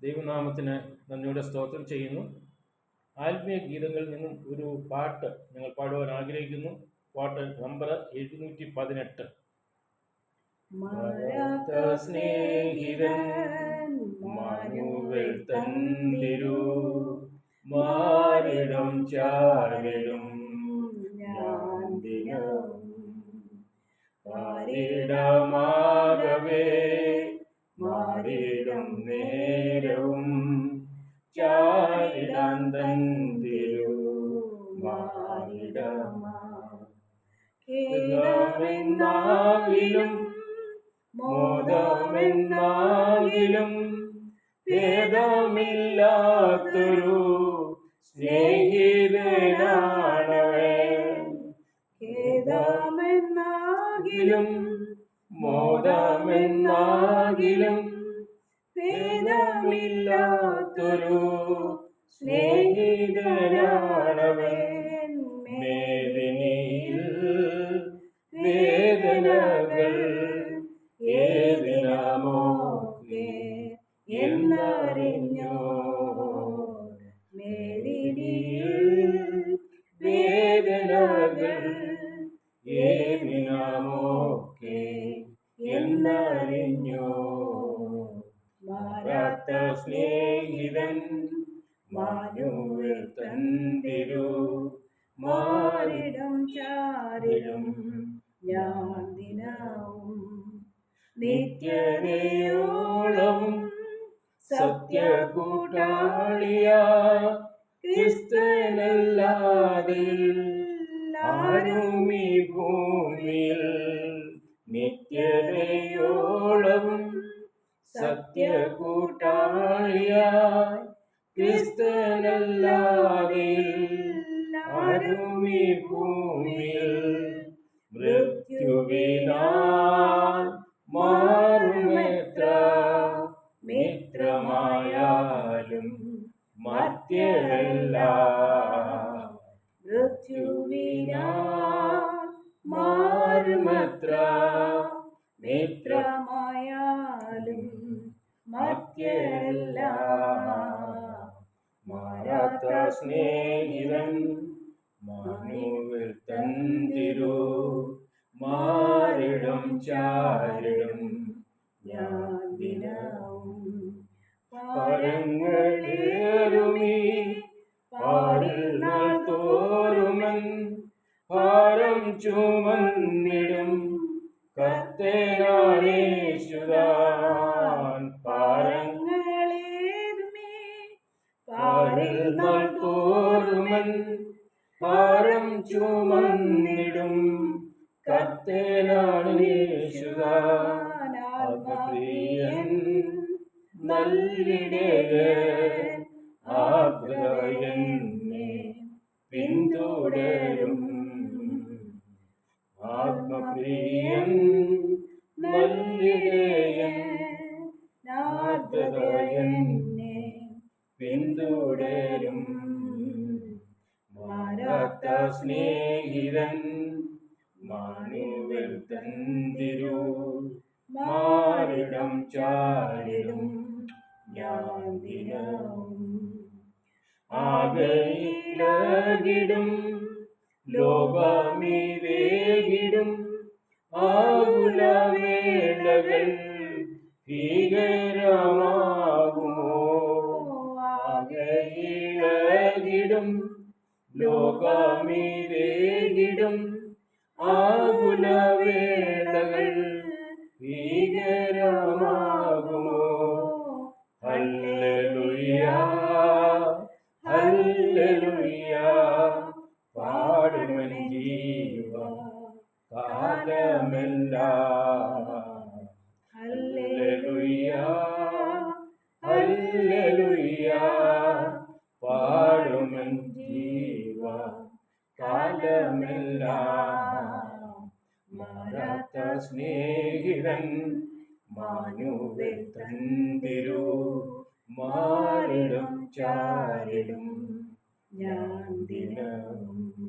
ദൈവനാമത്തിന് നന്ദിയുടെ സ്തോത്രം ചെയ്യുന്നു. ആത്മീയ ഗീതങ്ങളിൽ നിന്നും ഒരു പാട്ട് ഞങ്ങൾ പാടുവാൻ ആഗ്രഹിക്കുന്നു. പാട്ട് നമ്പർ 718. മാറാത്ത സ്നേഹിതൻ മാനുവൽ തന്നിരു മാറിടം ചാരിടും ഞാൻ ദിനവും പാരിടമാകവേ മാറിടും നേരവും ചാരിടാൻ തന്നിരു മാറിടമാകിലും മോദമെന്നാകിലും ഭേദമില്ലാത്തൊരു സ്നേഹിതനാണവേ. ഖേദമെന്നാകിലും മോദമെന്നാകിലും ഭേദമില്ലാത്തൊരു സ്നേഹിതനാണവൻ. വേദനയിൽ വേദനകൾ ഏതിനാമോക്കെ എന്നറിഞ്ഞോ. വേദനയിൽ വേദനകൾ ഏതിനാമോക്കെ എന്നറിഞ്ഞോ. മാറാത്ത സ്നേഹിതൻ മാനുവൽ തന്നിരു മാറിടം ചാരിടും ഞാൻ ദിനവും നിത്യതയോളവും സത്യകൂട്ടാളിയ ക്രിസ്തുവനല്ലാതെ ആരും ഈ ഭൂമിയിൽ. നിത്യതയോളവും സത്യകൂട്ടാളിയ ക്രിസ്തുവനല്ലാതെ ആരും ഈ ഭൂമിയിൽ. മൃത്യുവിനാൽ മാറുമെത്ര മിത്രമായാലും മർത്യരല്ല. മൃത്യുവിനാൽ മാറുമെത്ര മിത്രമായാലും മർത്യരല്ല. മാറാത്ത സ്നേഹിതൻ മാനുവൽ തന്നിരു മാറിടം ചാരിടും ഞാൻ ദിനവും. പാരങ്ങളേറുമീ പാരിൽ നാൾ തോറുമൻ ഭാരം ചുമന്നിടും കർത്തനാണേശുതാൻ. പാരങ്ങളേറുമീ പാരിൽ നാൾ തോറുമൻ ഭാരം ചുമന്നിടും കർത്തനാണേശുതാൻ. ആത്മപ്രിയൻ നല്ലിടയൻ ആഗ്രഹയെന്നെ പിന്തുടരും. ആത്മപ്രിയൻ നല്ലിടയൻ ആഗ്രഹയെന്നെ പിന്തുടരും. മാറാത്ത സ്നേഹിതൻ മാനുവൽ തന്നിരു മാറിടം ചാരിടും ഞാൻ ദിനവും. ആകയിലകിടും ലോകമിതേകിടും ആകുലവേളകൾ ഭീകരമാകുമോ. ആകയിലകിടും ലോകമിതേകിടും ആകുലവേളകൾ ഭീകരമാകുമോ. ഹല്ലേലൂയ ഹല്ലേലൂയ പാടുമൻ ജീവ കാലമെല്ലാം. ഹല്ലേലൂയ ഹല്ലേലൂയ പാടുമൻ ജീവ കാലമെല്ലാം. മാറാത്ത സ്നേഹിതൻ മാനുവൽ തന്നിരു മാറിടം ചാരിടും ഞാൻ ദിനവും.